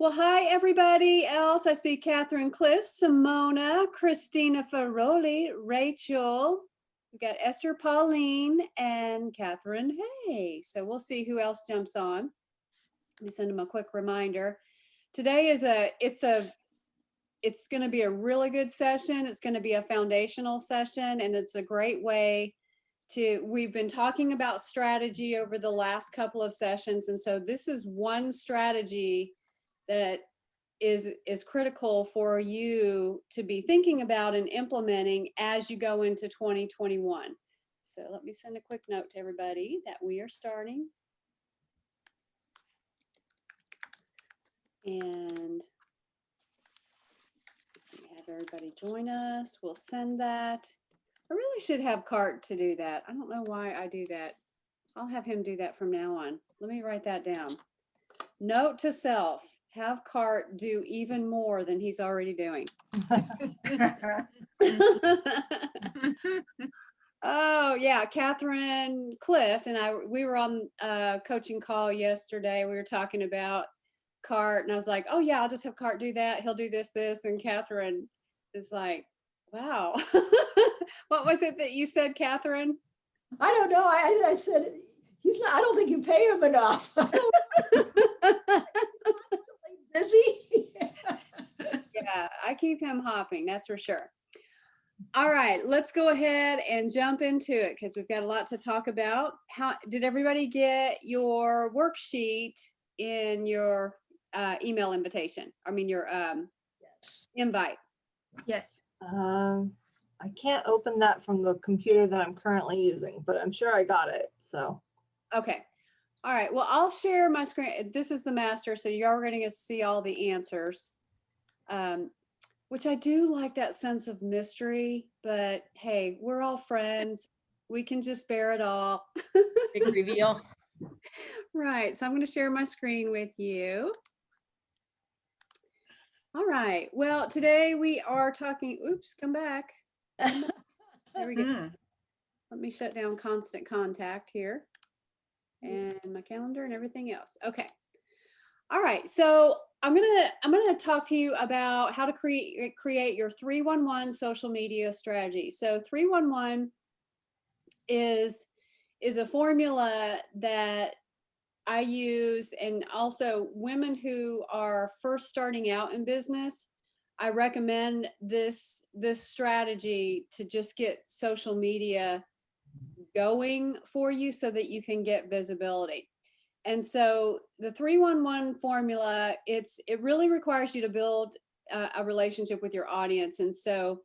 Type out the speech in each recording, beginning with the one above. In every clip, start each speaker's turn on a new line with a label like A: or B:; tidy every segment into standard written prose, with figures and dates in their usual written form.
A: Well, hi, everybody else. I see Catherine Cliff, Simona, Christina Faroli, Rachel. We've got Esther Pauline and Catherine Hay. So we'll see who else jumps on. Let me send them a quick reminder. Today is it's going to be a really good session. It's going to be a foundational session, and it's a great way we've been talking about strategy over the last couple of sessions. And so this is one strategy that is critical for you to be thinking about and implementing as you go into 2021. So let me send a quick note to everybody that we are starting. And have everybody join us. We'll send that. I really should have Cart to do that. I don't know why I do that. I'll have him do that from now on. Let me write that down. Note to self, have Cart do even more than he's already doing. Oh yeah, Catherine Clift and we were on a coaching call yesterday. We were talking about Cart, and I was like, oh yeah, I'll just have Cart do that. He'll do this, and Catherine is like, wow. What was it that you said, Catherine?
B: I don't know. I said, he's not, I don't think you pay him enough. Busy.
A: Yeah, I keep him hopping, that's for sure. All right, let's go ahead and jump into it because we've got a lot to talk about. How did everybody get your worksheet in your email invitation? I mean, your
B: Yes.
A: invite.
C: Yes.
D: I can't open that from the computer that I'm currently using, but I'm sure I got it. So.
A: Okay. All right. Well, I'll share my screen. This is the master, so you're going to see all the answers. Which I do like that sense of mystery, but hey, we're all friends. We can just bear it all.
C: Big reveal.
A: Right. So I'm going to share my screen with you. All right. Well, today we are talking, oops, come back. There we go. Let me shut down constant contact here and my calendar and everything else. Okay. All right. So I'm gonna talk to you about how to create your 3-1-1 social media strategy. So 3-1-1 is a formula that I use, and also women who are first starting out in business, I recommend this strategy to just get social media going for you so that you can get visibility. And so the 3-1-1 formula, it really requires you to build a relationship with your audience. And so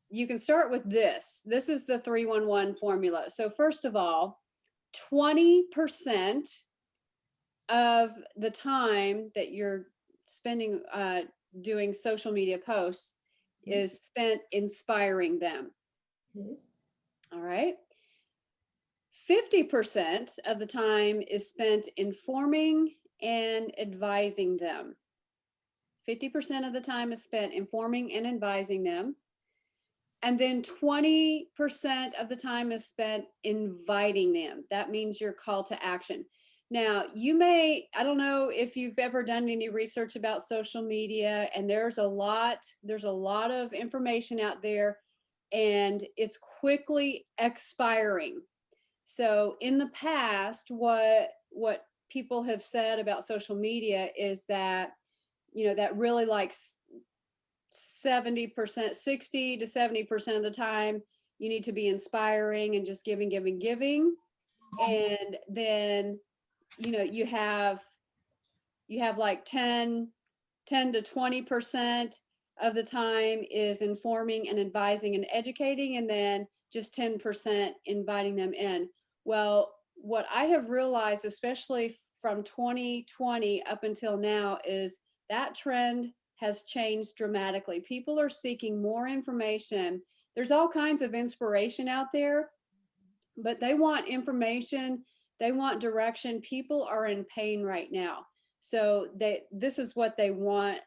A: you can start with this. This is the 3-1-1 formula. So first of all, 20% of the time that you're spending doing social media posts is spent inspiring them. All right. 50% of the time is spent informing and advising them. 50% of the time is spent informing and advising them. And then 20% of the time is spent inviting them. That means your call to action. Now, I don't know if you've ever done any research about social media, and there's a lot of information out there, and it's quickly expiring. So in the past, what people have said about social media is that, that really like 70%, 60 to 70% of the time, you need to be inspiring and just giving. And then, you have like 10 to 20% of the time is informing and advising and educating, and then just 10% inviting them in. Well, what I have realized, especially from 2020 up until now, is that trend has changed dramatically. People are seeking more information. There's all kinds of inspiration out there, but they want information, they want direction. People are in pain right now. So this is what they want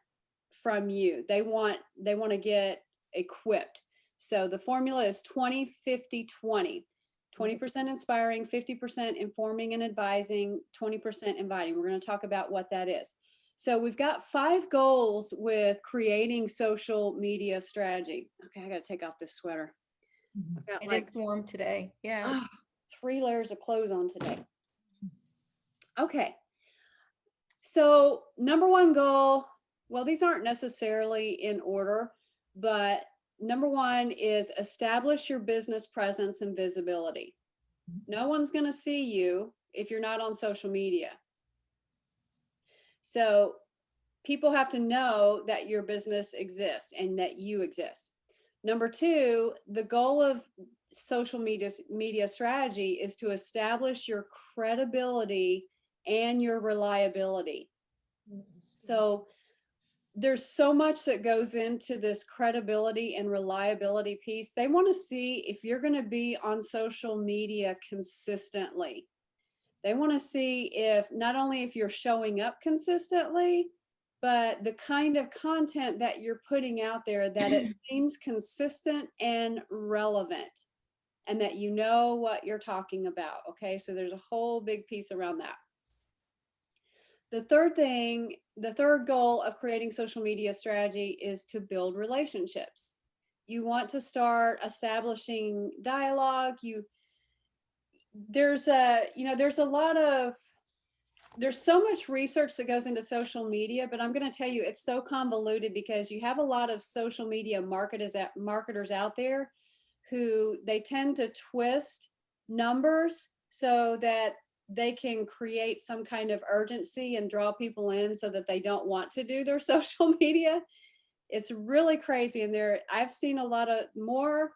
A: from you. They want to get equipped. So the formula is 20, 50, 20. 20% inspiring, 50% informing and advising, 20% inviting. We're going to talk about what that is. So we've got 5 goals with creating social media strategy. Okay, I got to take off this sweater. I've got
C: And
A: like
C: it's warm today. Yeah.
A: 3 layers of clothes on today. Okay. So number 1 goal, well, these aren't necessarily in order, but number 1 is establish your business presence and visibility. No one's going to see you if you're not on social media. So people have to know that your business exists and that you exist. Number 2, the goal of social media strategy is to establish your credibility and your reliability. So there's so much that goes into this credibility and reliability piece. They want to see if you're going to be on social media consistently. They want to see if not only if you're showing up consistently, but the kind of content that you're putting out there, that it seems consistent and relevant, and that you know what you're talking about. Okay, so there's a whole big piece around that. The third goal of creating social media strategy is to build relationships. You want to start establishing dialogue. There's so much research that goes into social media, but I'm going to tell you it's so convoluted because you have a lot of social media marketers out there who they tend to twist numbers so that they can create some kind of urgency and draw people in so that they don't want to do their social media. It's really crazy. And I've seen a lot of more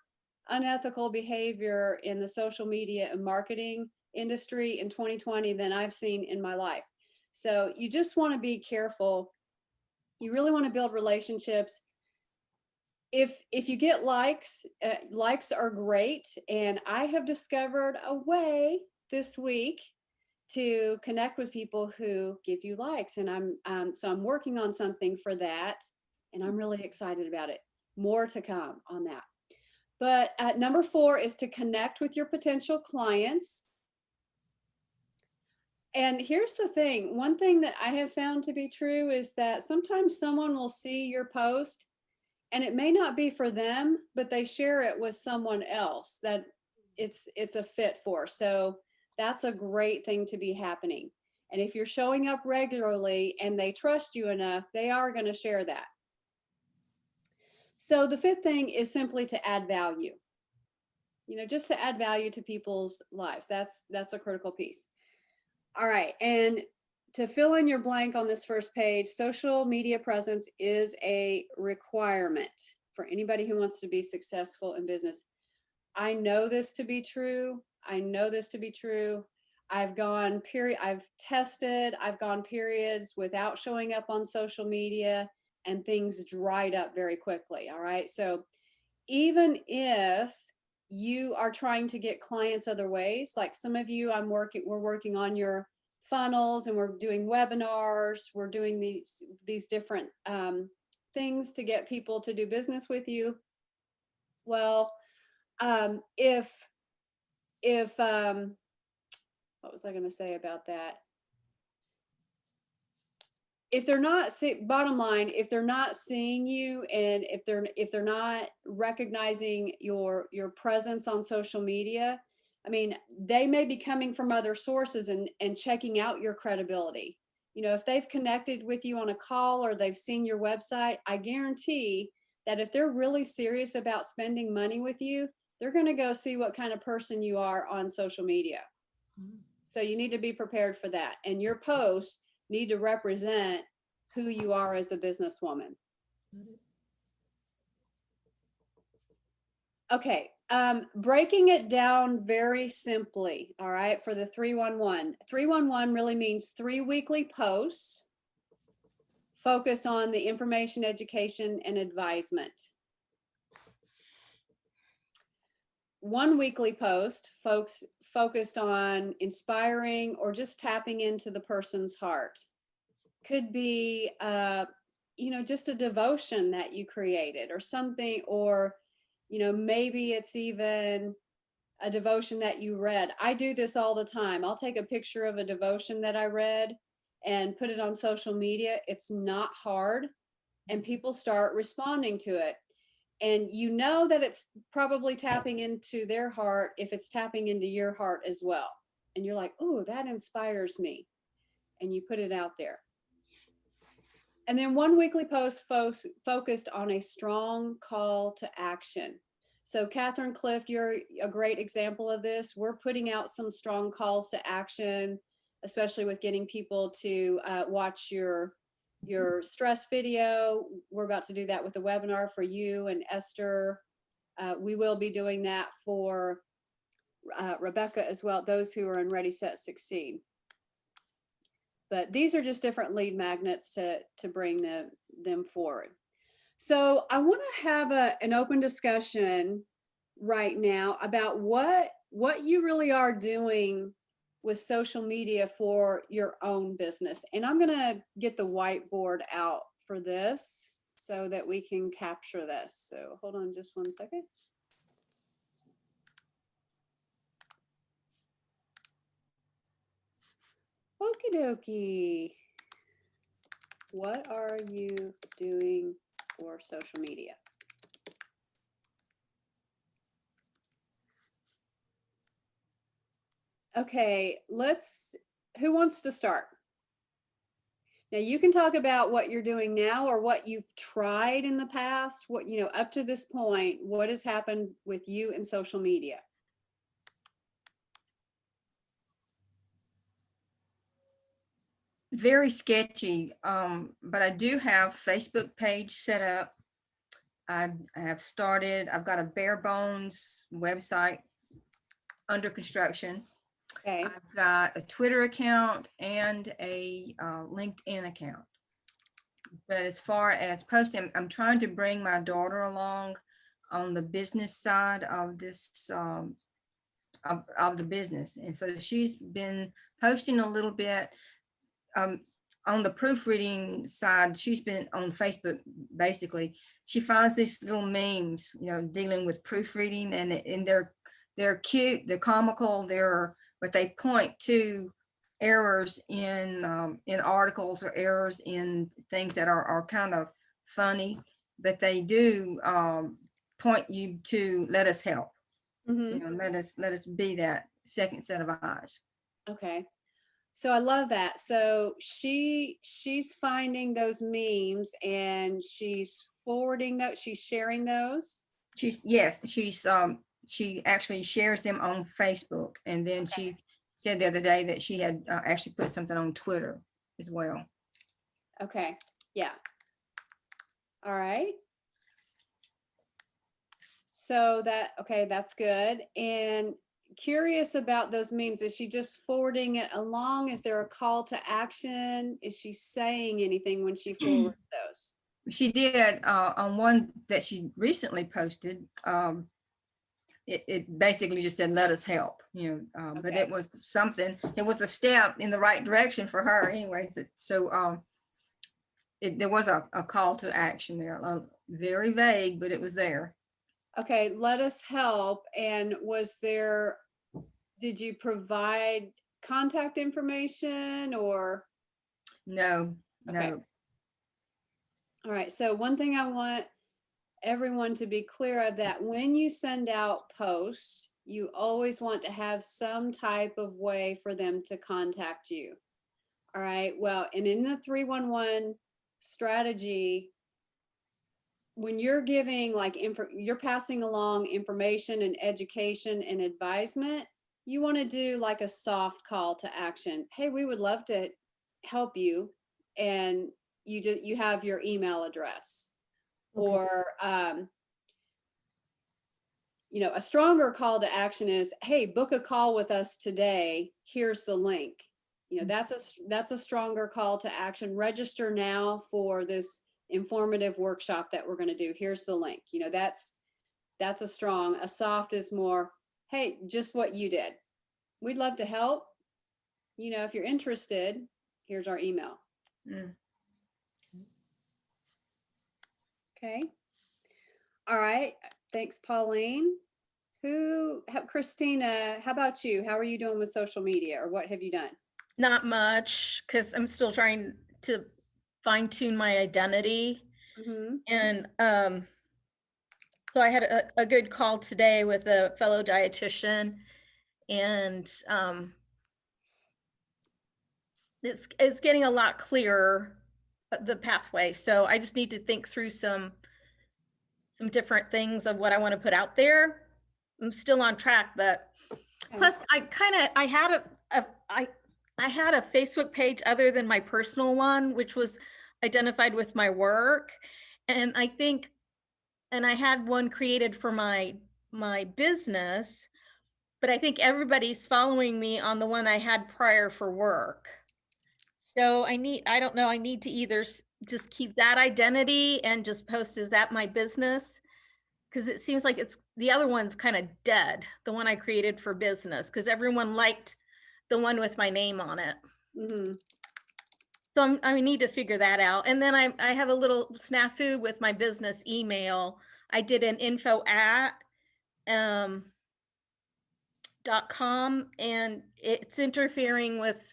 A: unethical behavior in the social media and marketing industry in 2020 than I've seen in my life. So you just want to be careful. You really want to build relationships. If you get likes, likes are great. And I have discovered a way this week to connect with people who give you likes. And I'm working on something for that. And I'm really excited about it. More to come on that. But number 4 is to connect with your potential clients. And here's the thing. One thing that I have found to be true is that sometimes someone will see your post and it may not be for them, but they share it with someone else that it's a fit for. So that's a great thing to be happening. And if you're showing up regularly and they trust you enough, they are going to share that. So the 5th thing is simply to add value. Just to add value to people's lives. That's a critical piece. All right. And to fill in your blank on this first page, social media presence is a requirement for anybody who wants to be successful in business. I know this to be true. I've gone periods without showing up on social media and things dried up very quickly. All right. So even if you are trying to get clients other ways, like some of you, we're working on your funnels and we're doing webinars. We're doing these different things to get people to do business with you. Well, if what was I going to say about that? If they're not bottom line, if they're not seeing you and if they're not recognizing your presence on social media, I mean, they may be coming from other sources and checking out your credibility. If they've connected with you on a call or they've seen your website, I guarantee that if they're really serious about spending money with you, they're going to go see what kind of person you are on social media. So you need to be prepared for that. And your posts need to represent who you are as a businesswoman. Okay, breaking it down very simply, all right, for the 311. 311 really means 3 weekly posts focused on the information, education, and advisement. 1 weekly post, folks, focused on inspiring or just tapping into the person's heart. Could be, just a devotion that you created or something, or, maybe it's even a devotion that you read. I do this all the time. I'll take a picture of a devotion that I read and put it on social media. It's not hard, and people start responding to it. And you know that it's probably tapping into their heart if it's tapping into your heart as well. And you're like, oh, that inspires me. And you put it out there. And then one weekly post focused on a strong call to action. So Catherine Clift, you're a great example of this. We're putting out some strong calls to action, especially with getting people to watch your stress video. We're about to do that with a webinar for you and Esther. We will be doing that for Rebecca as well, those who are in Ready, Set, Succeed. But these are just different lead magnets to bring them forward. So I want to have an open discussion right now about what you really are doing with social media for your own business. And I'm going to get the whiteboard out for this so that we can capture this. So hold on just one second. Okie dokie. What are you doing for social media? Okay, who wants to start? Now you can talk about what you're doing now or what you've tried in the past, what, up to this point, what has happened with you and social media?
C: Very sketchy, but I do have Facebook page set up. I have started, I've got a bare bones website under construction.
A: Okay.
C: I've got a Twitter account and a LinkedIn account. But as far as posting, I'm trying to bring my daughter along on the business side of this, of the business. And so she's been posting a little bit. On the proofreading side, she's been on Facebook. Basically, she finds these little memes, dealing with proofreading, and they're cute, they're comical, but they point to errors in articles or errors in things that are kind of funny, but they do point you to let us help.
A: Mm-hmm.
C: Let us be that second set of eyes.
A: Okay. So I love that. So she's finding those memes and she's forwarding those, she's sharing those.
C: She actually shares them on Facebook, and then she said the other day that she had actually put something on Twitter as well.
A: Okay. Yeah. All right. So that's good. And curious about those memes. Is she just forwarding it along? Is there a call to action? Is she saying anything when she forwards those?
C: She did on one that she recently posted. It basically just said, let us help, but it was something, it was a step in the right direction for her anyways. So there was a call to action there, very vague, but it was there.
A: Okay, let us help. And did you provide contact information or?
C: No.
A: Okay. All right, so one thing I want everyone to be clear of, that when you send out posts, you always want to have some type of way for them to contact you. All right, well, and in the 311 strategy, when you're giving you're passing along information and education and advisement, you want to do like a soft call to action. Hey, we would love to help you. And you have your email address. Okay. Or, a stronger call to action is, hey, book a call with us today. Here's the link. That's a stronger call to action. Register now for this informative workshop that we're going to do. Here's the link. That's a strong. A soft is more, hey, just what you did. We'd love to help. If you're interested, here's our email. Okay. All right. Thanks, Pauline. Christina, how about you? How are you doing with social media, or what have you done?
E: Not much, because I'm still trying to fine tune my identity.
A: Mhm.
E: And so I had a good call today with a fellow dietitian, and it's getting a lot clearer, the pathway. So I just need to think through some different things of what I want to put out there. I'm still on track, but
A: Okay.
E: plus I had I had a Facebook page other than my personal one, which was identified with my work. And I think, and I had one created for my business, but I think everybody's following me on the one I had prior for work. So I don't know, I need to either just keep that identity and just post as that my business. Cause it seems like the other one's kind of dead, the one I created for business, cause everyone liked the one with my name on it.
A: Mhm.
E: So I need to figure that out. And then I have a little snafu with my business email. I did an info at .com, and it's interfering with,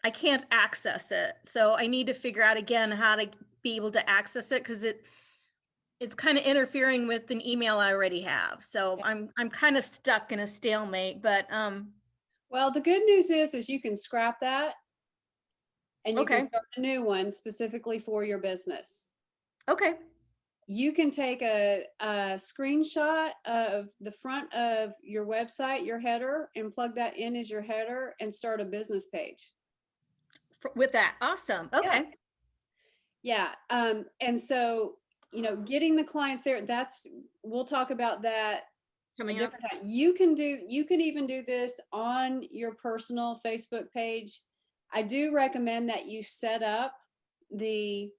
E: I can't access it. So I need to figure out again how to be able to access it, because it's kind of interfering with an email I already have. So I'm kind of stuck in a stalemate, but
A: Well, the good news is you can scrap that and you can
E: okay.
A: start a new one specifically for your business.
E: Okay.
A: You can take a screenshot of the front of your website, your header, and plug that in as your header and start a business page.
E: With that. Awesome. Okay.
A: Yeah. And so, getting the clients there, we'll talk about that a
E: Coming up.
A: different time. You can even do this on your personal Facebook page. I do recommend that you set up the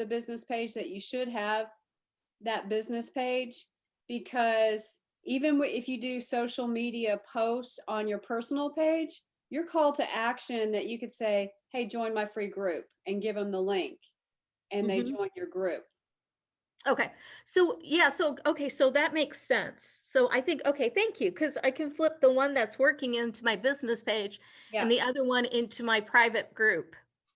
A: business page, that you should have that business page, because even if you do social media posts on your personal page, your call to action that you could say, hey, join my free group, and give them the link, and they
E: Mhm.
A: join your group.
E: Okay. So yeah, okay, so that makes sense. So I think, okay, thank you, because I can flip the one that's working into my business page
A: Yeah.
E: and the other one into my private group.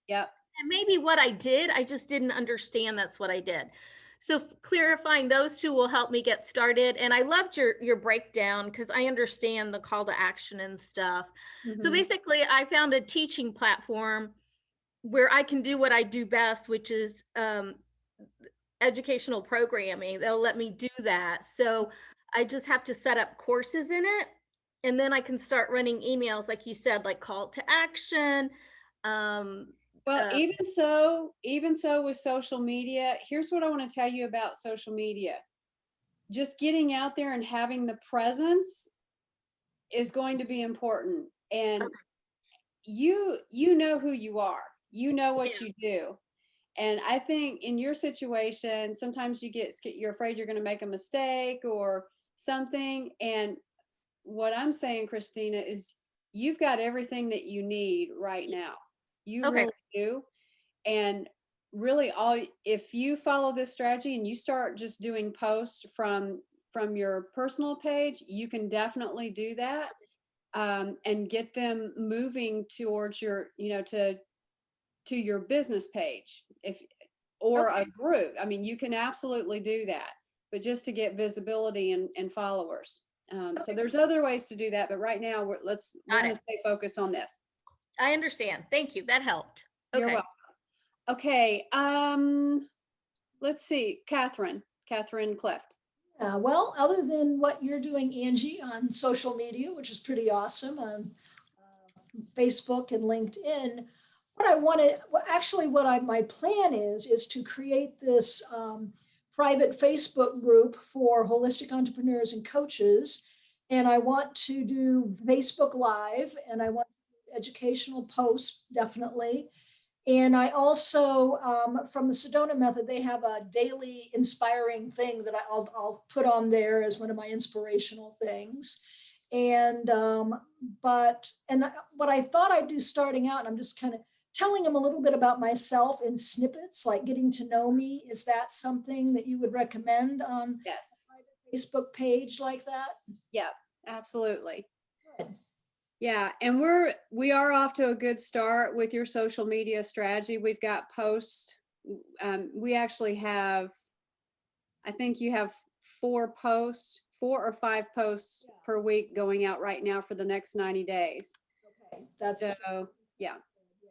A: Yep.
E: And maybe what I did, I just didn't understand that's what I did. So clarifying those two will help me get started. And I loved your breakdown, because I understand the call to action and stuff. So
A: Mhm.
E: basically, I found a teaching platform where I can do what I do best, which is educational programming. They'll let me do that. So I just have to set up courses in it. And then I can start running emails, like you said, like call to action.
A: Well,
E: Uh,
A: even so with social media, here's what I want to tell you about social media. Just getting out there and having the presence is going to be important. And
E: Okay.
A: you know who you are. You know what
E: Yeah.
A: you do. And I think in your situation, sometimes you're afraid you're going to make a mistake or something. And what I'm saying, Christina, is you've got everything that you need right now. You
E: Okay.
A: really do. And really, if you follow this strategy and you start just doing posts from your personal page, you can definitely do that, and get them moving towards your, to your business page, or
E: Okay.
A: a group. I mean, you can absolutely do that, but just to get visibility and followers. So there's other ways to do that, but right now we're
E: Got
A: going to
E: it.
A: stay focused on this.
E: I understand. Thank you. That helped.
A: You're
E: Okay.
A: welcome. Okay. Let's see, Catherine Clift.
B: Well, other than what you're doing, Angie, on social media, which is pretty awesome on Facebook and LinkedIn, what I wanted, my plan is to create this private Facebook group for holistic entrepreneurs and coaches. And I want to do Facebook Live, and I want educational posts, definitely. And I also, from the Sedona Method, they have a daily inspiring thing that I'll put on there as one of my inspirational things. And, what I thought I'd do starting out, and I'm just kind of telling them a little bit about myself in snippets, like getting to know me. Is that something that you would recommend on
A: Yes.
B: a Facebook page like that?
A: Yeah, absolutely.
B: Good.
A: Yeah, and we are off to a good start with your social media strategy. We've got posts. We actually have, I think you have 4 or 5 posts
B: Yeah.
A: per week going out right now for the next 90 days.
B: Okay, that's,
A: So, yeah.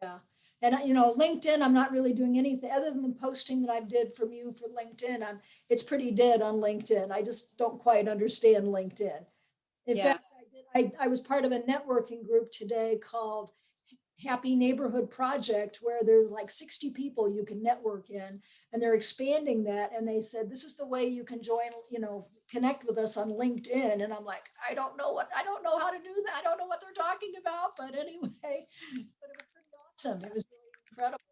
B: yeah. And you know, LinkedIn, I'm not really doing anything other than the posting that I did from you for LinkedIn. It's pretty dead on LinkedIn. I just don't quite understand LinkedIn. In
A: Yeah.
B: fact, I was part of a networking group today called Happy Neighborhood Project, where there's like 60 people you can network in, and they're expanding that. And they said, this is the way you can join, you know, connect with us on LinkedIn. And I'm like, I don't know how to do that. I don't know what they're talking about. But anyway, but it was pretty awesome. It was really incredible.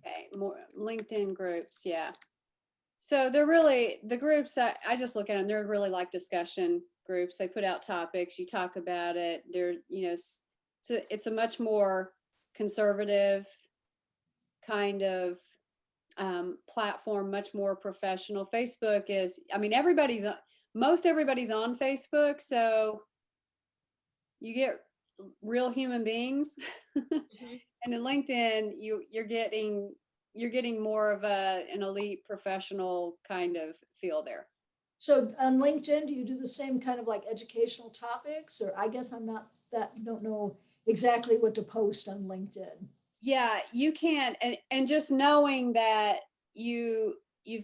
A: Okay, more LinkedIn groups, yeah. So they're really, the groups, I just look at them, they're really like discussion groups. They put out topics, you talk about it. They're, so it's a much more conservative kind of platform, much more professional. Facebook is, I mean, most everybody's on Facebook, so you get real human beings. And in LinkedIn, you're getting more of an elite professional kind of feel there.
B: So on LinkedIn, do you do the same kind of like educational topics? Or I guess don't know exactly what to post on LinkedIn.
A: Yeah, you can, and just knowing that you've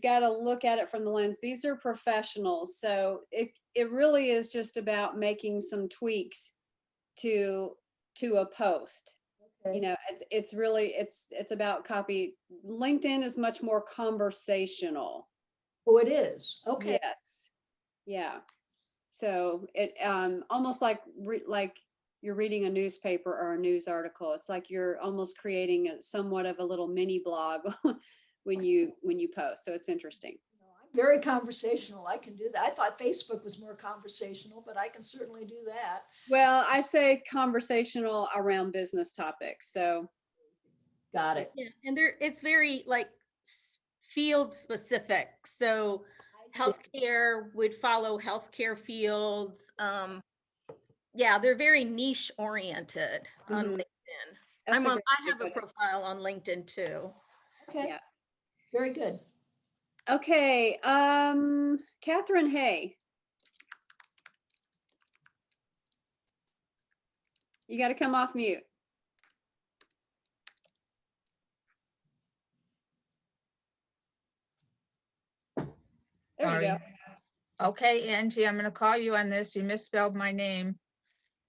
A: got to look at it from the lens. These are professionals, so it really is just about making some tweaks to a post.
B: Okay.
A: It's really it's about copy. LinkedIn is much more conversational.
B: Oh, it is. Okay.
A: Yes. Yeah. So it almost like like you're reading a newspaper or a news article. It's like you're almost creating somewhat of a little mini blog when you post. So it's interesting.
B: No, I'm very conversational. I can do that. I thought Facebook was more conversational, but I can certainly do that.
A: Well, I say conversational around business topics. So
B: Got it.
E: Yeah, and it's very like field specific. So
B: I see.
E: healthcare would follow healthcare fields. Yeah, they're very niche oriented on
A: mhm,
E: LinkedIn.
A: that's a great
E: I
A: way
E: have
A: to
E: a
A: put it.
E: profile on LinkedIn too.
B: Okay.
A: Yeah.
B: Very good.
A: Okay. Catherine Hay, you got to come off mute. There you go.
F: Sorry. Okay, Angie, I'm going to call you on this. You misspelled my name.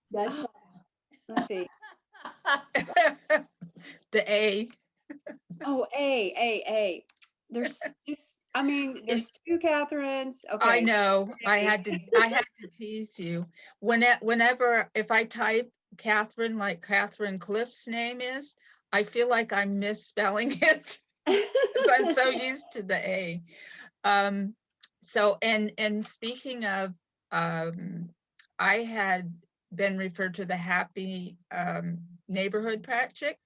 B: That's
A: Let's see.
F: The A.
A: Oh, A. There's just, I mean, there's 2 Catherines.
F: I
A: Okay.
F: know. I
A: A.
F: had to tease you. Whenever if I type Catherine like Catherine Cliff's name is, I feel like I'm misspelling it because I'm so used to the A. So and speaking of, I had been referred to the Happiness Neighborhood Project,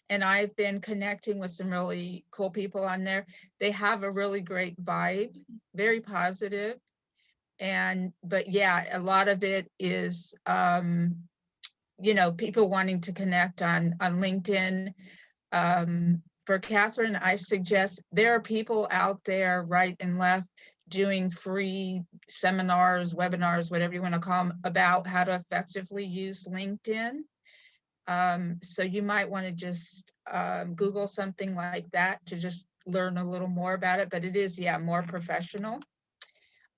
F: and I've been connecting with some really cool people on there. They have a really great vibe, very positive, but yeah, a lot of it is people wanting to connect on LinkedIn. For Catherine, I suggest there are people out there right and left doing free seminars, webinars, whatever you want to call them, about how to effectively use LinkedIn. So you might want to just Google something like that to just learn a little more about it, but it is, yeah, more professional.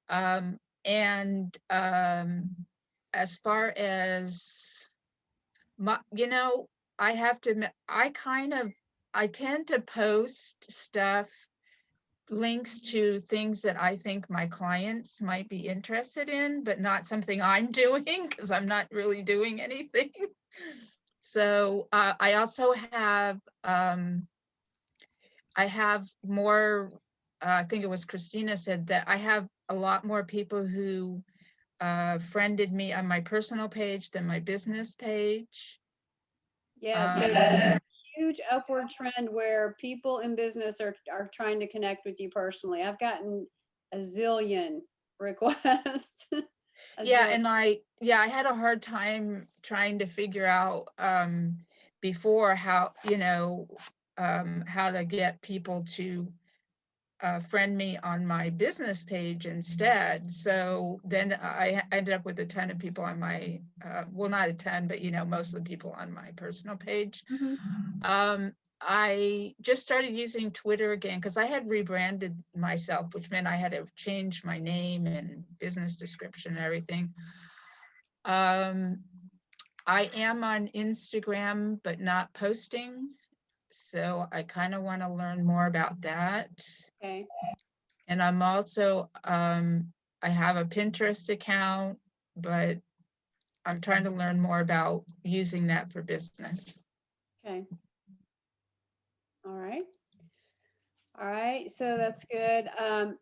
F: And as far as I have to admit, I tend to post stuff, links to things that I think my clients might be interested in, but not something I'm doing because I'm not really doing anything. So I also have, more, I think it was Christina said that I have a lot more people who friended me on my personal page than my business page.
A: Yes, there's a huge upward trend where people in business are trying to connect with you personally. I've gotten a zillion requests.
F: Yeah,
A: So-
F: and I had a hard time trying to figure out before how, how to get people to friend me on my business page instead. So then I ended up with a ton of people on my, well, not a ton, but most of the people on my personal page.
A: Mhm.
F: I just started using Twitter again because I had rebranded myself, which meant I had to change my name and business description and everything. I am on Instagram, but not posting. So I kind of want to learn more about that.
A: Okay.
F: And I'm also, I have a Pinterest account, but I'm trying to learn more about using that for business.
A: Okay. All right. All right, so that's good.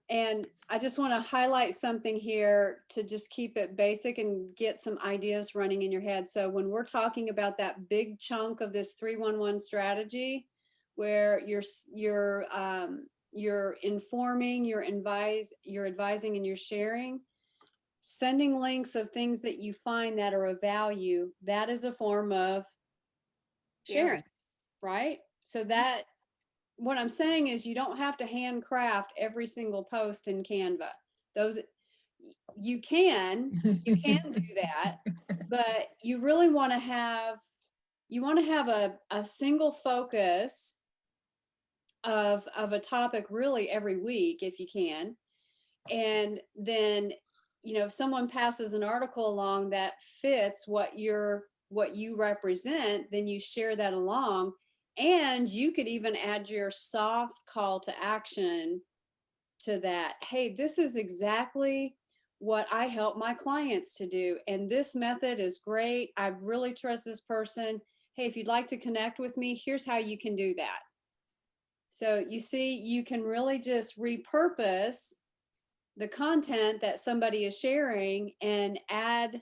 A: And I just want to highlight something here to just keep it basic and get some ideas running in your head. So when we're talking about that big chunk of this 3-1-1 strategy, where you're informing, you're advising, and you're sharing, sending links of things that you find that are of value, that is a form of sharing, right? So that what I'm saying is you don't have to handcraft every single post in Canva. Those you can do that, but you really want to have a single focus of a topic really every week if you can. And then, if someone passes an article along that fits what you represent, then you share that along. And you could even add your soft call to action to that. Hey, this is exactly what I help my clients to do. And this method is great. I really trust this person. Hey, if you'd like to connect with me, here's how you can do that. So you see, you can really just repurpose the content that somebody is sharing and add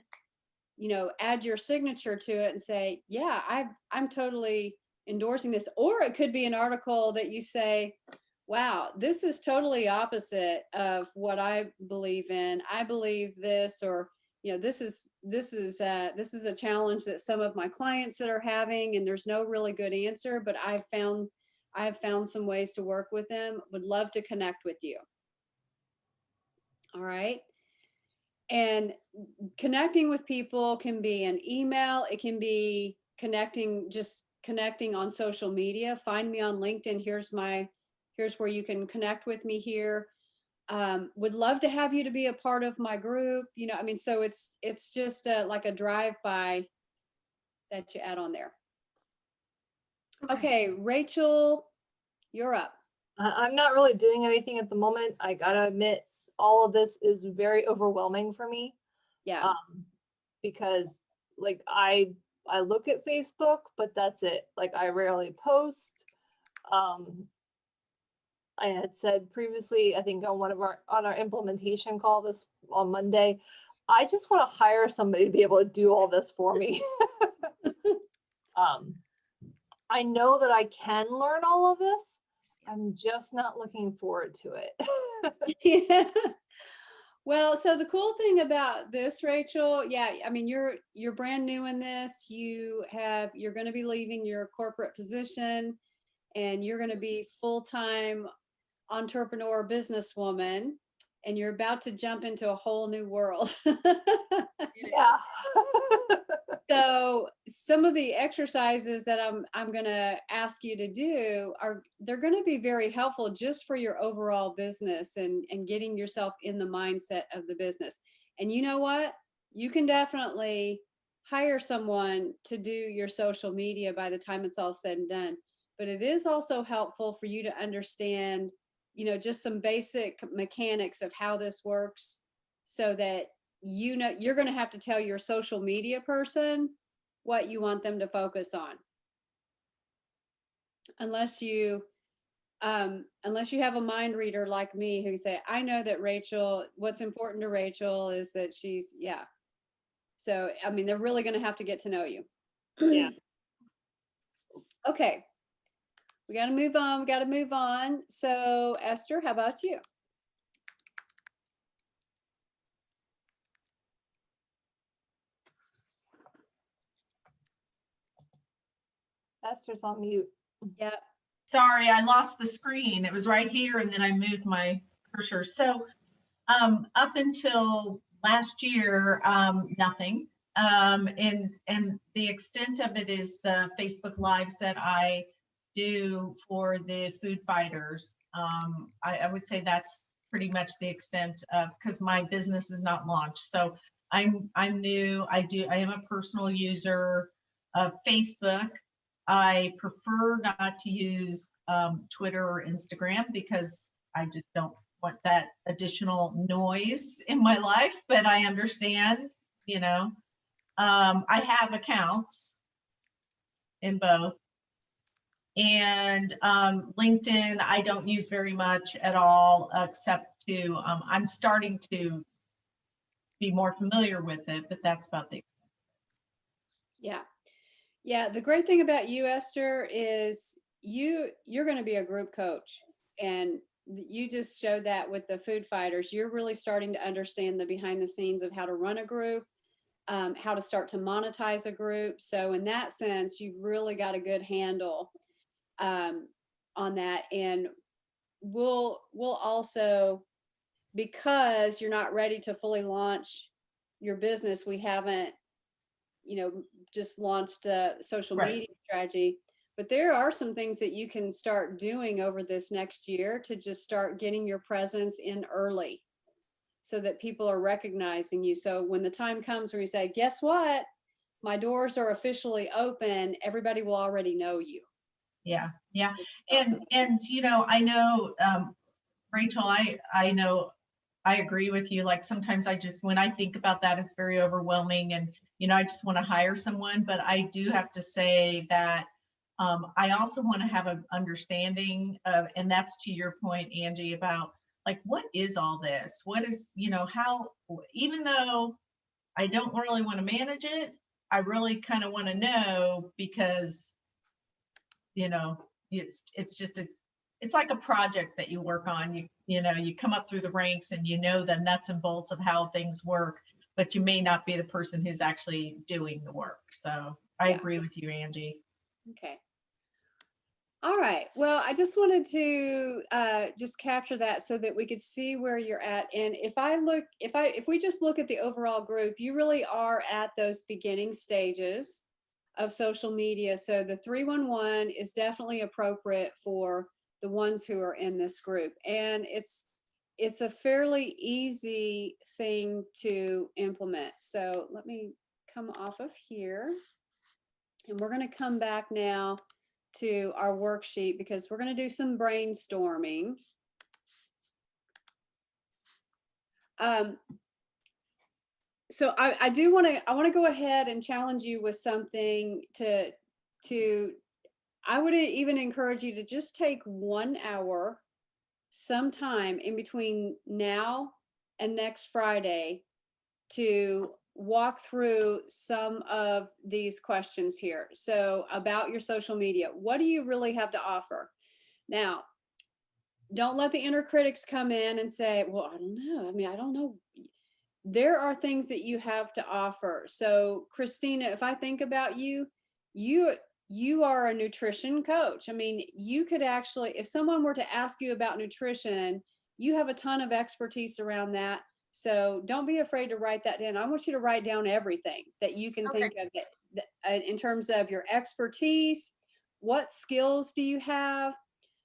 A: your signature to it and say, yeah, I'm totally endorsing this. Or it could be an article that you say, wow, this is totally opposite of what I believe in. I believe this, or this is a challenge that some of my clients that are having, and there's no really good answer, but I've found some ways to work with them. Would love to connect with you. All right. And connecting with people can be an email. It can be connecting on social media. Find me on LinkedIn. Here's where you can connect with me here. Would love to have you to be a part of my group. So it's just like a drive-by that you add on there. Okay, Rachel, you're up.
D: I'm not really doing anything at the moment. I gotta admit, all of this is very overwhelming for me.
A: Yeah.
D: Because like I look at Facebook, but that's it. Like I rarely post. I had said previously, I think on our implementation call this on Monday, I just want to hire somebody to be able to do all this for me. I know that I can learn all of this. I'm just not looking forward to it.
A: Yeah. Well, so the cool thing about this, Rachel, yeah, I mean, you're brand new in this. You're going to be leaving your corporate position, and you're going to be full-time entrepreneur businesswoman, and you're about to jump into a whole new world.
D: Yeah.
A: So some of the exercises that I'm going to ask you to do they're going to be very helpful just for your overall business and getting yourself in the mindset of the business. And you know what? You can definitely hire someone to do your social media by the time it's all said and done. But it is also helpful for you to understand, just some basic mechanics of how this works, so that you're going to have to tell your social media person what you want them to focus on. Unless you have a mind reader like me who say, I know that what's important to Rachel is that she's, yeah. So, I mean, they're really going to have to get to know you.
D: Yeah.
A: Okay. We got to move on. So Esther, how about you?
D: Esther's on mute.
A: Yeah.
G: Sorry, I lost the screen. It was right here and then I moved my cursor. So up until last year, nothing. And the extent of it is the Facebook Lives that I do for the food fighters. I would say that's pretty much the extent of, because my business is not launched. So I'm new. I am a personal user of Facebook. I prefer not to use Twitter or Instagram because I just don't want that additional noise in my life, but I understand, you know. I have accounts in both. And LinkedIn, I don't use very much at all, except to, I'm starting to be more familiar with it, but that's about the.
A: Yeah. Yeah. The great thing about you, Esther, is you're going to be a group coach, and you just showed that with the food fighters. You're really starting to understand the behind the scenes of how to run a group, how to start to monetize a group. So in that sense, you've really got a good handle on that. And we'll also, because you're not ready to fully launch your business, we haven't, just launched a social
G: Right.
A: media strategy, but there are some things that you can start doing over this next year to just start getting your presence in early so that people are recognizing you. So when the time comes where you say, guess what? My doors are officially open, everybody will already know you.
G: Yeah. Yeah.
A: Awesome.
G: And I know, Rachel, I know I agree with you. Like sometimes when I think about that, it's very overwhelming and, I just want to hire someone, but I do have to say that I also want to have an understanding of, and that's to your point, Angie, about like, what is all this? What is, how, even though I don't really want to manage it, I really kind of want to know because, it's just it's like a project that you work on. You come up through the ranks and the nuts and bolts of how things work, but you may not be the person who's actually doing the work. So I
A: Yeah.
G: agree with you, Angie.
A: Okay. All right. Well, I just wanted to just capture that so that we could see where you're at. And if we just look at the overall group, you really are at those beginning stages of social media. So the 311 is definitely appropriate for the ones who are in this group. And it's a fairly easy thing to implement. So let me come off of here. And we're going to come back now to our worksheet because we're going to do some brainstorming. So I want to go ahead and challenge you with something I would even encourage you to just take 1 hour sometime in between now and next Friday to walk through some of these questions here. So about your social media, what do you really have to offer? Now, don't let the inner critics come in and say, well, I don't know. I mean, I don't know. There are things that you have to offer. So Christina, if I think about you are a nutrition coach. I mean, you could actually, if someone were to ask you about nutrition, you have a ton of expertise around that. So don't be afraid to write that down. I want you to write down everything that you can think of that in terms of your expertise. What skills do you have?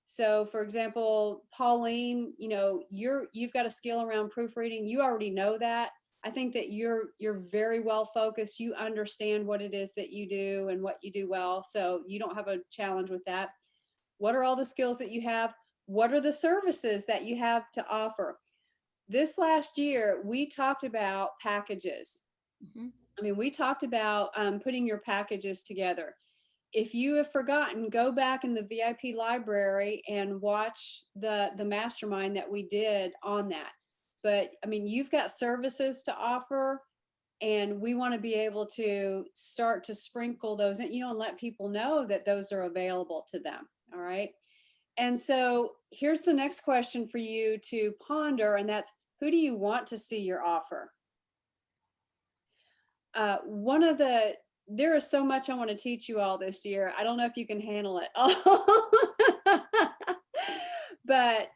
A: So for example, Pauline, you've got a skill around proofreading. You already know that. I think that you're very well focused. You understand what it is that you do and what you do well. So you don't have a challenge with that. What are all the skills that you have? What are the services that you have to offer? This last year, we talked about packages.
E: Mhm.
A: I mean, we talked about putting your packages together. If you have forgotten, go back in the VIP library and watch the mastermind that we did on that. But I mean, you've got services to offer, and we want to be able to start to sprinkle those in, and let people know that those are available to them. All right. And so here's the next question for you to ponder, and that's, who do you want to see your offer? One of the there is so much I want to teach you all this year. I don't know if you can handle it. But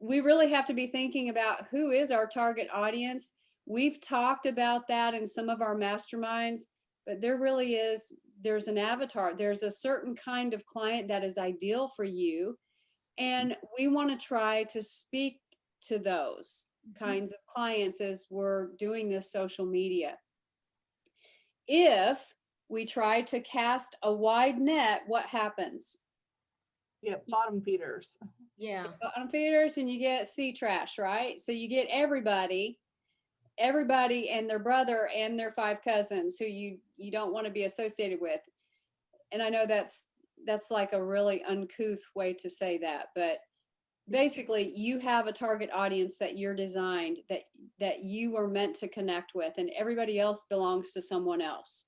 A: we really have to be thinking about who is our target audience. We've talked about that in some of our masterminds, but there really is, there's an avatar. There's a certain kind of client that is ideal for you. And we want to try to speak to those kinds of clients as we're doing this social media. If we try to cast a wide net, what happens?
D: Yeah, bottom feeders.
E: Yeah.
A: Bottom feeders, and you get sea trash, right? So you get everybody and their brother and their 5 cousins who you don't want to be associated with. And I know that's like a really uncouth way to say that, but basically you have a target audience that you're designed, that you are meant to connect with, and everybody else belongs to someone else.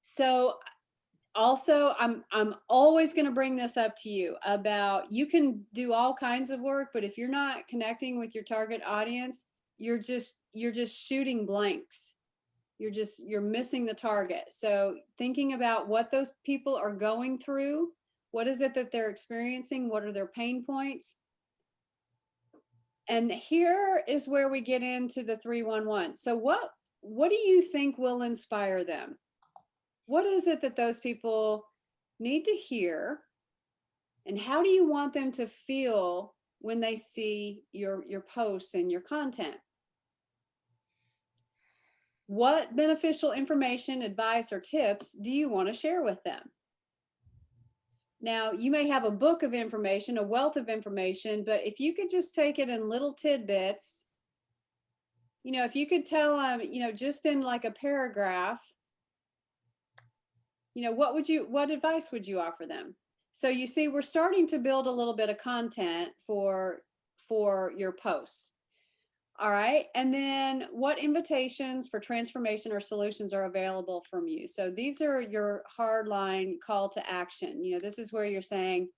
A: So also, I'm always going to bring this up to you about, you can do all kinds of work, but if you're not connecting with your target audience, you're just shooting blanks. You're missing the target. So thinking about what those people are going through, what is it that they're experiencing? What are their pain points? And here is where we get into the 311. So what do you think will inspire them? What is it that those people need to hear? And how do you want them to feel when they see your posts and your content? What beneficial information, advice, or tips do you want to share with them? Now, you may have a book of information, a wealth of information, but if you could just take it in little tidbits, if you could tell them, just in like a paragraph, what advice would you offer them? So you see, we're starting to build a little bit of content for your posts. All right. And then what invitations for transformation or solutions are available from you? So these are your hardline call to action. This is where you're saying,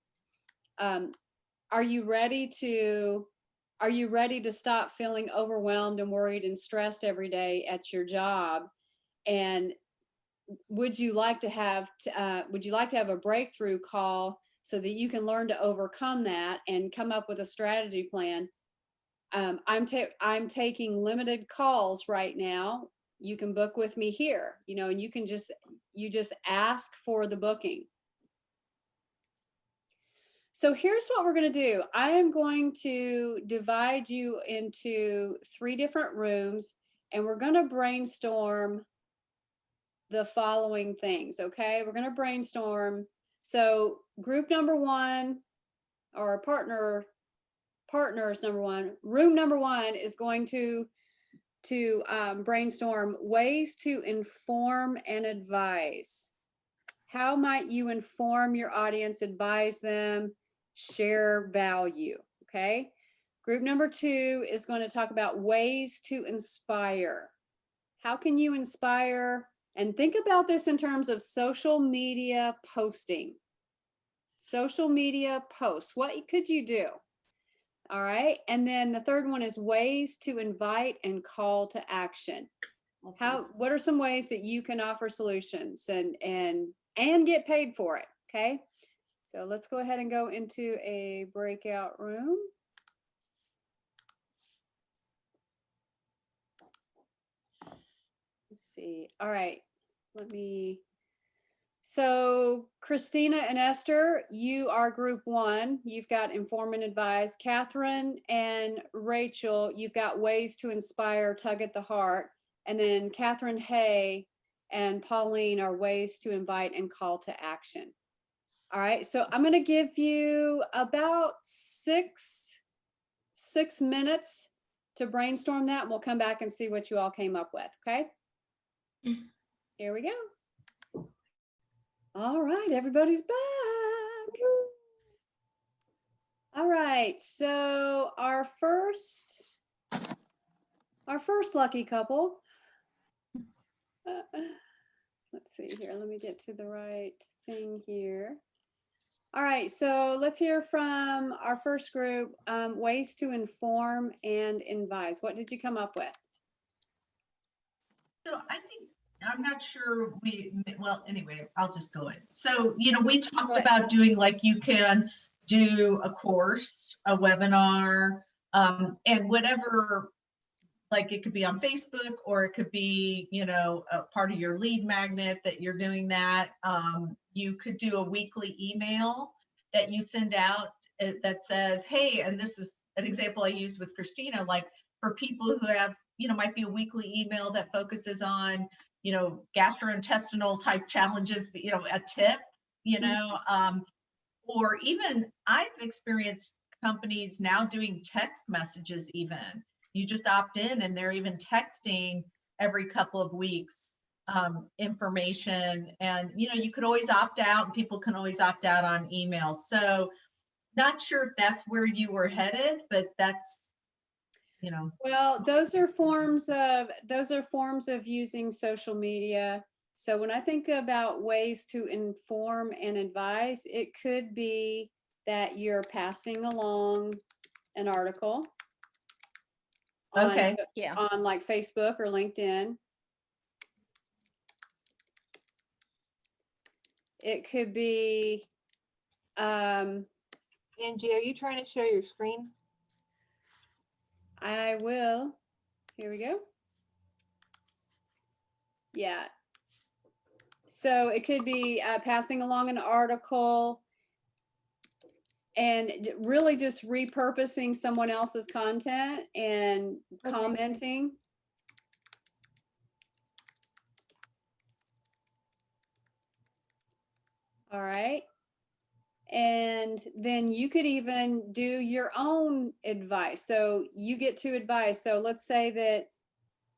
A: are you ready to stop feeling overwhelmed and worried and stressed every day at your job? And would you like to have a breakthrough call so that you can learn to overcome that and come up with a strategy plan? I'm taking limited calls right now. You can book with me here, and you just ask for the booking. So here's what we're going to do. I am going to divide you into 3 different rooms, and we're going to brainstorm the following things. Okay. We're going to brainstorm. So group number 1, or partners number 1, room number 1 is going to brainstorm ways to inform and advise. How might you inform your audience, advise them, share value? Okay. Group number 2 is going to talk about ways to inspire. How can you inspire? And think about this in terms of social media posting. Social media posts. What could you do? All right. And then the third one is ways to invite and call to action. What are some ways that you can offer solutions and get paid for it? Okay. So let's go ahead and go into a breakout room. Let's see. All right. So Christina and Esther, you are group 1. You've got inform and advise. Catherine and Rachel, you've got ways to inspire, tug at the heart. And then Catherine Hay and Pauline are ways to invite and call to action. All right. So I'm going to give you about 6 minutes to brainstorm that, and we'll come back and see what you all came up with. Okay. Here we go. All right, everybody's back. All right, so our first lucky couple. Let's see here. Let me get to the right thing here. All right, so let's hear from our first group, ways to inform and advise. What did you come up with?
G: So I think I'm not sure well, anyway, I'll just go in. So, we talked
E: ahead.
G: about doing like you can do a course, a webinar, and whatever, like it could be on Facebook or it could be, a part of your lead magnet that you're doing that. You could do a weekly email that you send out that says, hey, and this is an example I used with Christina, like for people who have, might be a weekly email that focuses on, gastrointestinal type challenges, but, a tip, or even I've experienced companies now doing text messages even. You just opt in and they're even texting every couple of weeks information, and you could always opt out and people can always opt out on emails. So not sure if that's where you were headed, but that's,
A: Well, those are forms of using social media. So when I think about ways to inform and advise, it could be that you're passing along an article on,
G: okay.
E: Yeah.
A: on like Facebook or LinkedIn. It could be,
D: Angie, are you trying to share your screen?
A: I will, here we go. Yeah. So it could be passing along an article and really just repurposing someone else's content and
D: Okay.
A: commenting. All right. And then you could even do your own advice. So you get to advise. So let's say that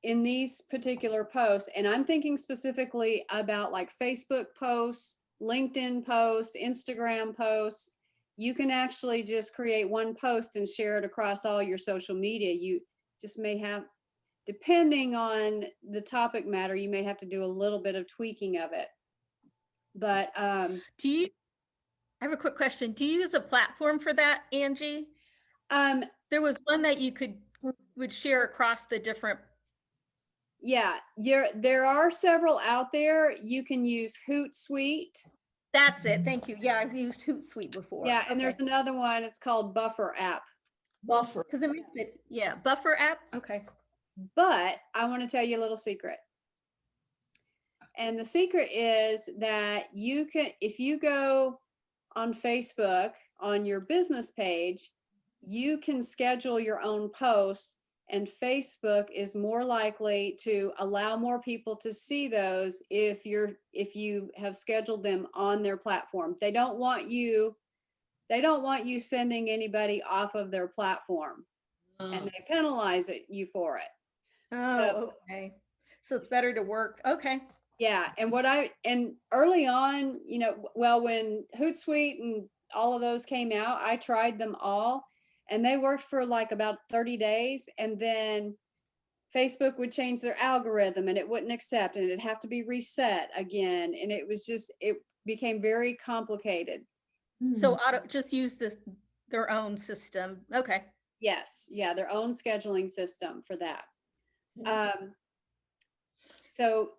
A: in these particular posts, and I'm thinking specifically about like Facebook posts, LinkedIn posts, Instagram posts, you can actually just create one post and share it across all your social media. You just may have, depending on the topic matter, you may have to do a little bit of tweaking of it. But
E: Do you, I have a quick question. Do you use a platform for that, Angie? There was one that you would share across the different.
A: yeah, there are several out there. You can use Hootsuite.
E: That's it. Thank you. Yeah, I've used Hootsuite before.
A: Yeah, and there's another one. It's called Buffer app.
B: Buffer.
E: Because it makes it, yeah, Buffer app. Okay.
A: But I want to tell you a little secret. And the secret is that you can, if you go on Facebook on your business page, you can schedule your own posts, and Facebook is more likely to allow more people to see those if you have scheduled them on their platform. They don't want you sending anybody off of their platform, and they penalize you for it.
E: Oh, okay. So it's better to work. Okay.
A: Yeah, and early on, well, when Hootsuite and all of those came out, I tried them all, and they worked for like about 30 days, and then Facebook would change their algorithm and it wouldn't accept, and it'd have to be reset again, and it became very complicated.
E: So just use their own system. Okay.
A: Yes, yeah, their own scheduling system for that.
B: Yeah.
A: So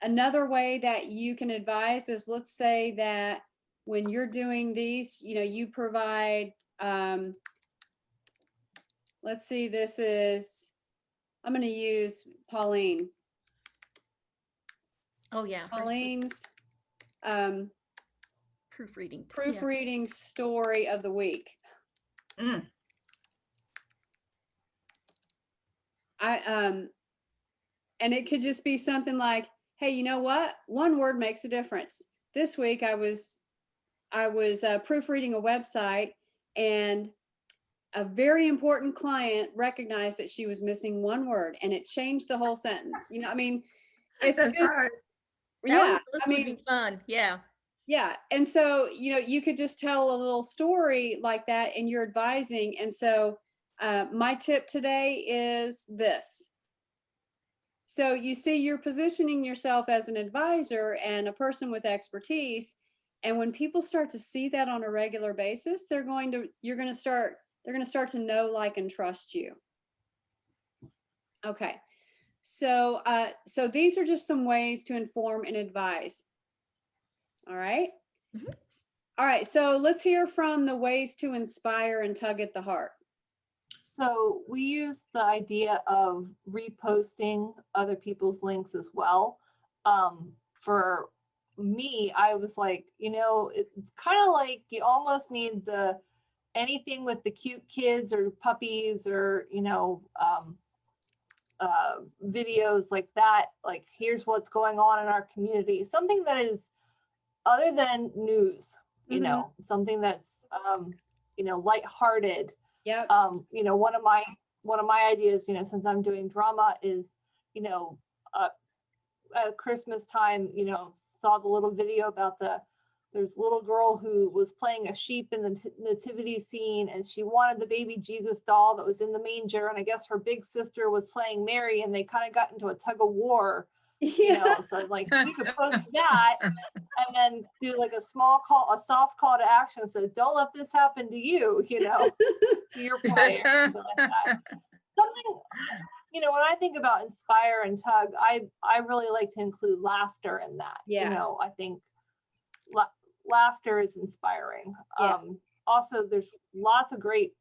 A: another way that you can advise is, let's say that when you're doing these, you provide, let's see, I'm going to use Pauline.
E: Oh, yeah.
A: Pauline's
E: Proofreading.
A: proofreading story of the week. And it could just be something like, hey, you know what? One word makes a difference. This week I was proofreading a website, and a very important client recognized that she was missing one word, and it changed the whole sentence. I mean, it's
E: That's
A: just,
E: hard.
A: yeah,
E: Those
A: I
E: would
A: mean,
E: be fun. Yeah.
A: yeah. And so, you could just tell a little story like that, and you're advising. And so my tip today is this. So you see, you're positioning yourself as an advisor and a person with expertise. And when people start to see that on a regular basis, they're going to start to know, like, and trust you. Okay. So, so these are just some ways to inform and advise. All right.
E: Mhm.
A: All right. So let's hear from the ways to inspire and tug at the heart.
D: So we use the idea of reposting other people's links as well. For me, I was like, it's kind of like you almost need anything with the cute kids or puppies or, videos like that. Like, here's what's going on in our community. Something that is other than news,
A: Mhm.
D: something that's, lighthearted.
A: Yep.
D: One of my ideas, since I'm doing drama is, at Christmas time, saw the little video about there's a little girl who was playing a sheep in the nativity scene, and she wanted the baby Jesus doll that was in the manger. And I guess her big sister was playing Mary, and they kind of got into a tug of war,
A: Yeah.
D: so like we could post that and then do like a soft call to action. So don't let this happen to you, to your point, or something like that. Something, when I think about inspire and tug, I really like to include laughter in that.
A: Yeah.
D: I think laughter is inspiring.
A: Yeah.
D: Also, there's lots of great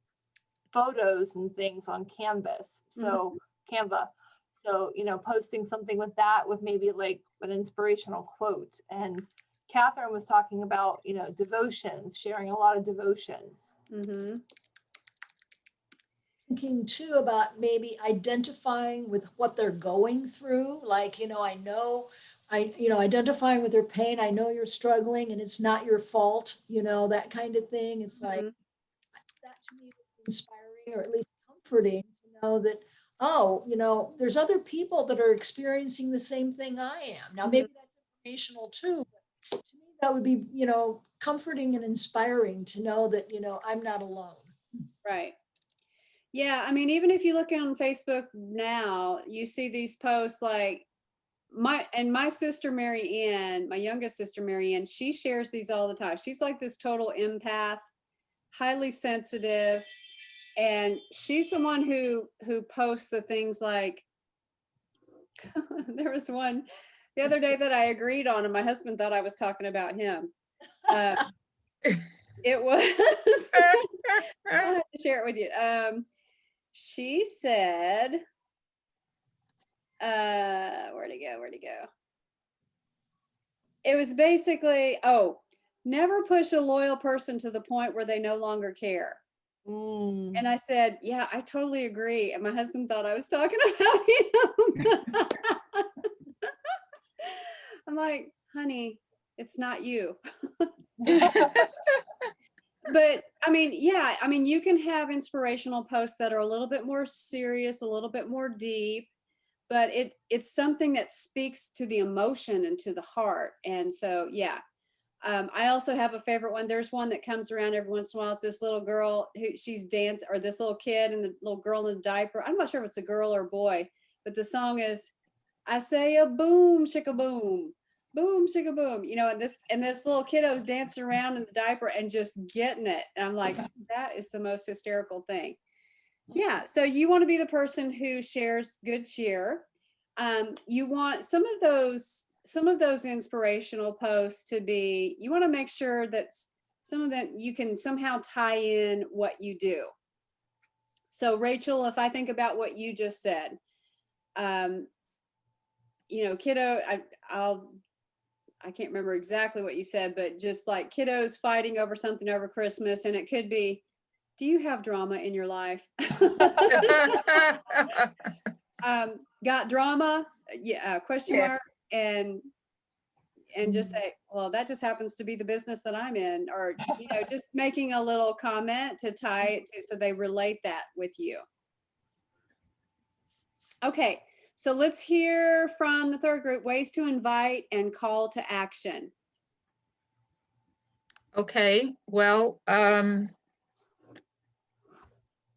D: photos and things on Canvas. So Canva. So, posting something with that, with maybe like an inspirational quote. And Catherine was talking about, devotions, sharing a lot of devotions.
A: Mm-hmm.
B: Thinking too about maybe identifying with what they're going through. Like, identifying with their pain. I know you're struggling and it's not your fault, that kind of thing. It's like, that to me was inspiring, or at least comforting to know that, there's other people that are experiencing the same thing I am. Now, maybe that's informational too, but to me, that would be, comforting and inspiring to know that, I'm not alone.
A: Right. Yeah. I mean, even if you look on Facebook now, you see these posts like my sister Mary Ann, my youngest sister Mary Ann, she shares these all the time. She's like this total empath, highly sensitive. And she's the one who posts the things like, there was one the other day that I agreed on, and my husband thought I was talking about him. It was, I'll have to share it with you. She said, where'd it go? It was basically, never push a loyal person to the point where they no longer care. And I said, yeah, I totally agree. And my husband thought I was talking about him. I'm like, honey, it's not you. But I mean, yeah, I mean, you can have inspirational posts that are a little bit more serious, a little bit more deep, but it's something that speaks to the emotion and to the heart. And so, yeah. I also have a favorite one. There's one that comes around every once in a while. It's this little girl who she's dancing, or this little kid and the little girl in the diaper. I'm not sure if it's a girl or a boy, but the song is, I say a boom, shika boom, boom, shika boom. And this little kiddo's dancing around in the diaper and just getting it. And I'm like, that is the most hysterical thing. Yeah. So you want to be the person who shares good cheer. You want some of those inspirational posts to be, you want to make sure that some of them you can somehow tie in what you do. So Rachel, if I think about what you just said, kiddo, I can't remember exactly what you said, but just like kiddos fighting over something over Christmas, and it could be, do you have drama in your life? Got drama? Yeah, question mark. And just say, well, that just happens to be the business that I'm in, or, just making a little comment to tie it to, so they relate that with you. Okay. So let's hear from the third group, ways to invite and call to action.
F: Okay, well,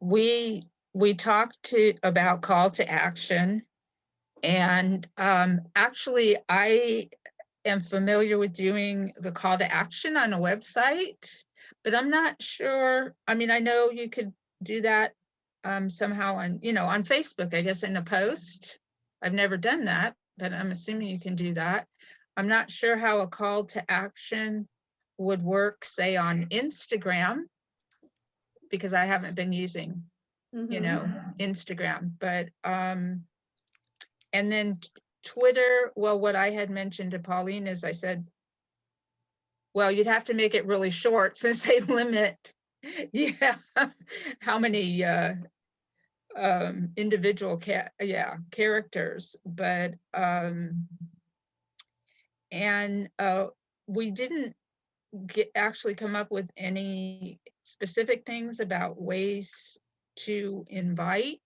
F: we talked about call to action, and actually I am familiar with doing the call to action on a website, but I'm not sure. I mean, I know you could do that somehow on, on Facebook, I guess, in a post. I've never done that, but I'm assuming you can do that. I'm not sure how a call to action would work, say on Instagram, because I haven't been using, you
A: Mhm.
F: know, Instagram, but, and then Twitter, well, what I had mentioned to Pauline is I said, well, you'd have to make it really short since they limit, yeah, how many, individual characters, but, and, we didn't actually come up with any specific things about ways to invite.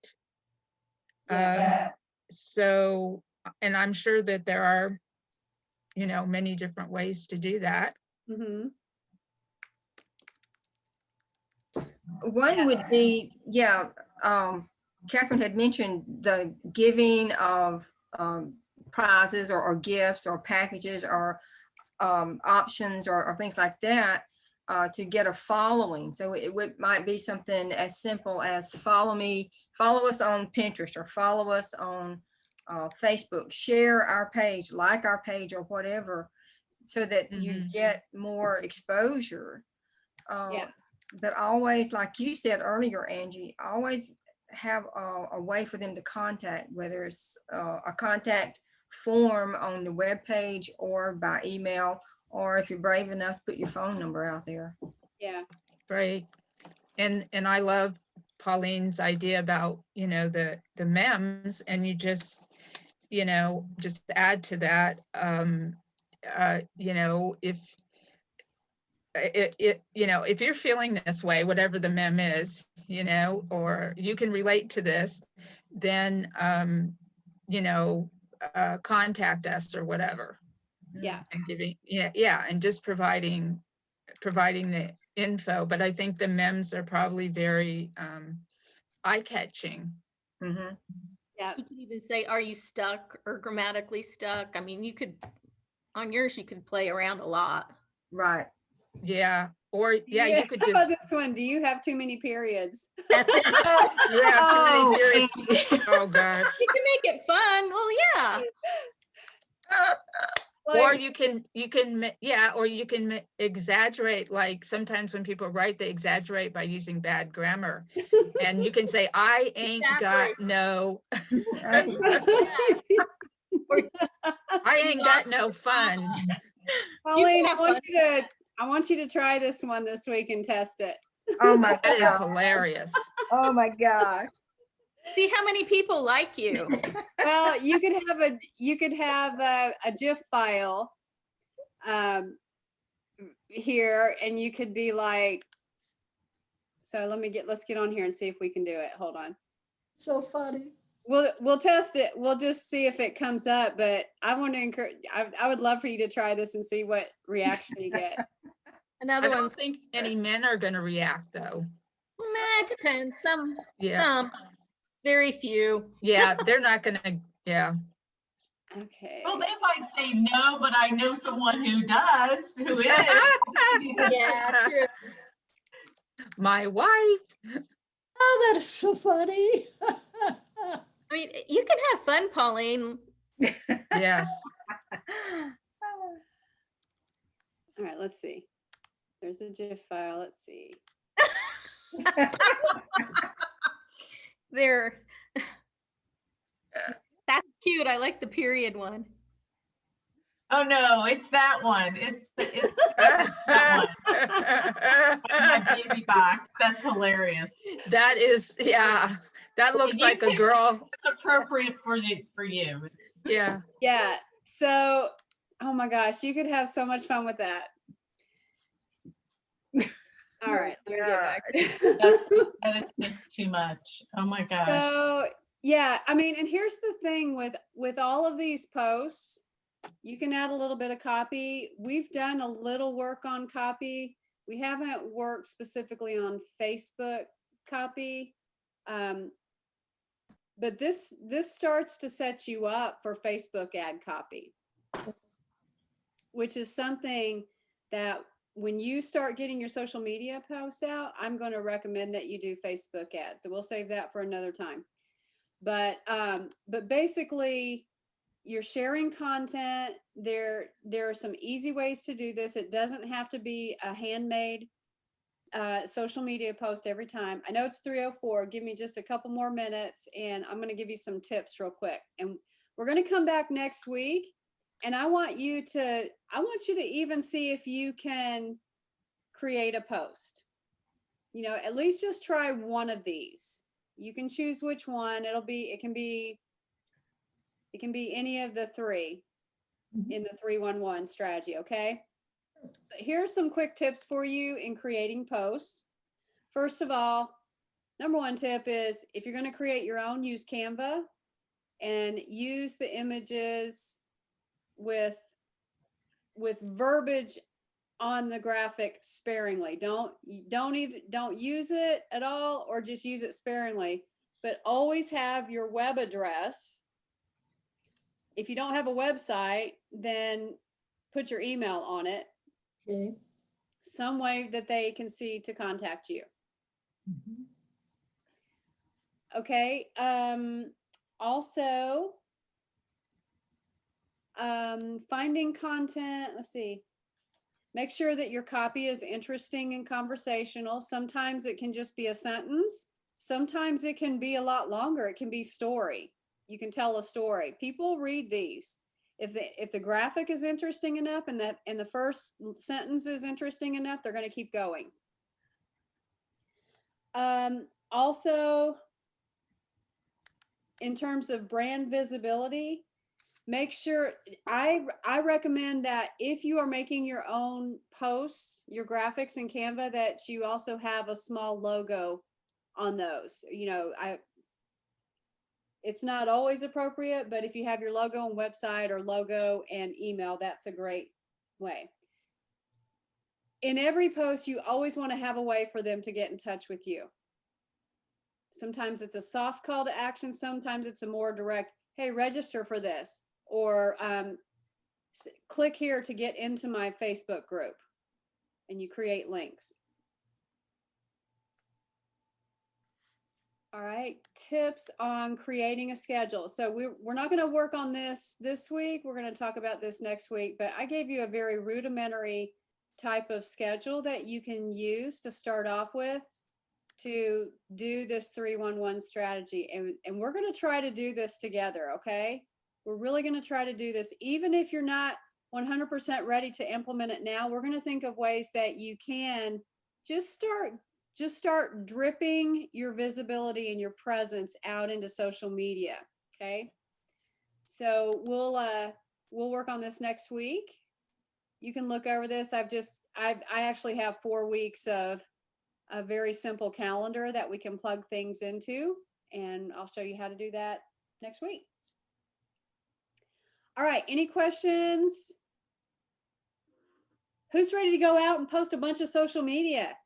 F: So, and I'm sure that there are, you know, many different ways to do that.
A: Mhm.
C: One would be, yeah, Catherine had mentioned the giving of prizes or gifts or packages or options or things like that to get a following. So might be something as simple as follow us on Pinterest or follow us on Facebook, share our page, like our page or whatever, so that you
F: Mhm.
C: get more exposure.
A: Yeah.
C: But always, like you said earlier, Angie, always have a way for them to contact, whether it's a contact form on the web page or by email, or if you're brave enough, put your phone number out there.
A: Yeah.
F: Right. And I love Pauline's idea about, you know, the memes, and you just, you know, just add to that, you know, if you know, if you're feeling this way, whatever the meme is, you know, or you can relate to this, then, you know, contact us or whatever.
A: Yeah.
F: And giving, yeah, and just providing the info. But I think the memes are probably very eye-catching.
C: Mhm.
A: Yeah.
E: You could even say, are you stuck or grammatically stuck? I mean, you could, on yours, you could play around a lot.
C: Right.
F: Yeah, or yeah, you could
A: How about
F: just,
A: this one? Do you have too many periods?
E: That's it.
F: you have too many
C: Oh,
F: periods.
C: Angie.
F: Oh gosh.
E: You can make it fun. Well, yeah.
F: Or
A: Like,
F: you can yeah, or you can exaggerate, like sometimes when people write, they exaggerate by using bad grammar. And you can say, I ain't got
E: Exactly.
F: no,
E: Or
F: I ain't got no fun.
A: Pauline,
E: have fun.
A: I want you to try this one this week and test it.
C: Oh my
F: That is
C: God.
F: hilarious.
C: Oh my gosh.
E: see how many people like you.
A: Well, you could have a GIF file here, and you could be like, so let's get on here and see if we can do it. Hold on.
B: So funny.
A: We'll test it. We'll just see if it comes up, but I want to encourage, I would love for you to try this and see what reaction you get.
F: I
E: Another
F: don't
E: one's,
F: think any men are going to react though.
E: it depends.
F: Yeah.
E: Some, very few.
F: Yeah, they're not going to, yeah.
A: Okay.
G: Well, they might say no, but I know someone who does, who is.
E: Yeah, true.
F: My wife.
B: Oh, that is so funny.
E: I mean, you can have fun, Pauline.
F: Yes.
A: All right, let's see. There's a GIF file. Let's see.
E: They're that's cute. I like the period one.
G: Oh no, it's that one. It's that one. My baby box. That's hilarious.
F: That is, yeah, that looks
G: You
F: like a
G: picked
F: girl.
G: It's appropriate for you. It's,
F: Yeah.
A: Yeah. So, oh my gosh, you could have so much fun with that. All right, let me get back.
G: that is just too much. Oh my gosh.
A: So, yeah, I mean, and here's the thing with all of these posts, you can add a little bit of copy. We've done a little work on copy. We haven't worked specifically on Facebook copy. But this starts to set you up for Facebook ad copy, which is something that when you start getting your social media posts out, I'm going to recommend that you do Facebook ads. So we'll save that for another time. But basically you're sharing content. There are some easy ways to do this. It doesn't have to be a handmade social media post every time. I know it's 3:04. Give me just a couple more minutes and I'm going to give you some tips real quick. And we're going to come back next week. And I want you to even see if you can create a post. You know, at least just try one of these. You can choose which one. It can be any of the three in the 3-1-1 strategy. Okay. Here's some quick tips for you in creating posts. First of all, number one tip is if you're going to create your own, use Canva and use the images with verbiage on the graphic sparingly. Don't use it at all or just use it sparingly, but always have your web address. If you don't have a website, then put your email on it.
B: Okay.
A: Some way that they can see to contact you.
B: Mhm.
A: Okay. Also, finding content. Let's see. Make sure that your copy is interesting and conversational. Sometimes it can just be a sentence. Sometimes it can be a lot longer. It can be story. You can tell a story. People read these. If the graphic is interesting enough and the first sentence is interesting enough, they're going to keep going. Also, in terms of brand visibility, make sure I recommend that if you are making your own posts, your graphics in Canva, that you also have a small logo on those. You know, it's not always appropriate, but if you have your logo and website or logo and email, that's a great way. In every post, you always want to have a way for them to get in touch with you. Sometimes it's a soft call to action. Sometimes it's a more direct, hey, register for this, or click here to get into my Facebook group, and you create links. All right, tips on creating a schedule. So we're not going to work on this week. We're going to talk about this next week, but I gave you a very rudimentary type of schedule that you can use to start off with to do this 3-1-1 strategy. And we're going to try to do this together, okay? We're really going to try to do this. Even if you're not 100% ready to implement it now, we're going to think of ways that you can just start dripping your visibility and your presence out into social media. Okay. So we'll work on this next week. You can look over this. I actually have 4 weeks of a very simple calendar that we can plug things into, and I'll show you how to do that next week. All right. Any questions? Who's ready to go out and post a bunch of social media?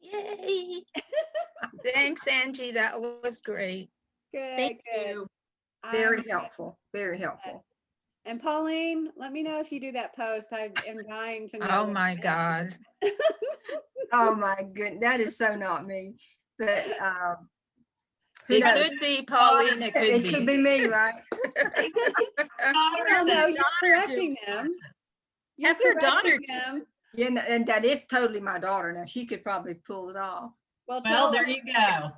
F: Yay. Thanks, Angie. That was great.
A: Good.
E: Thank
A: Good.
E: you.
C: Very helpful, very helpful.
A: And Pauline, let me know if you do that post. I am dying to know.
F: Oh my God.
C: Oh my goodness, that is so not me. But who
F: It
C: knows?
F: could be Pauline, it
C: It
F: could
C: could
F: be.
C: be me, right?
A: Well, no, you're correcting them. You're
E: Have your daughter
A: correcting
E: do
A: them.
C: Yeah, and that is totally my daughter. Now she could probably pull it off.
A: Well,
G: Well,
A: tell
G: there you go.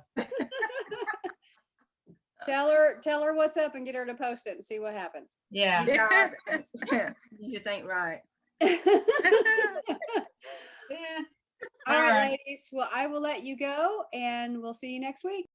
A: tell her what's up and get her to post it and see what happens.
G: Yeah.
C: You guys, you just ain't right.
G: Yeah.
A: All
G: All
A: right,
G: right.
A: ladies. Well, I will let you go and we'll see you next week.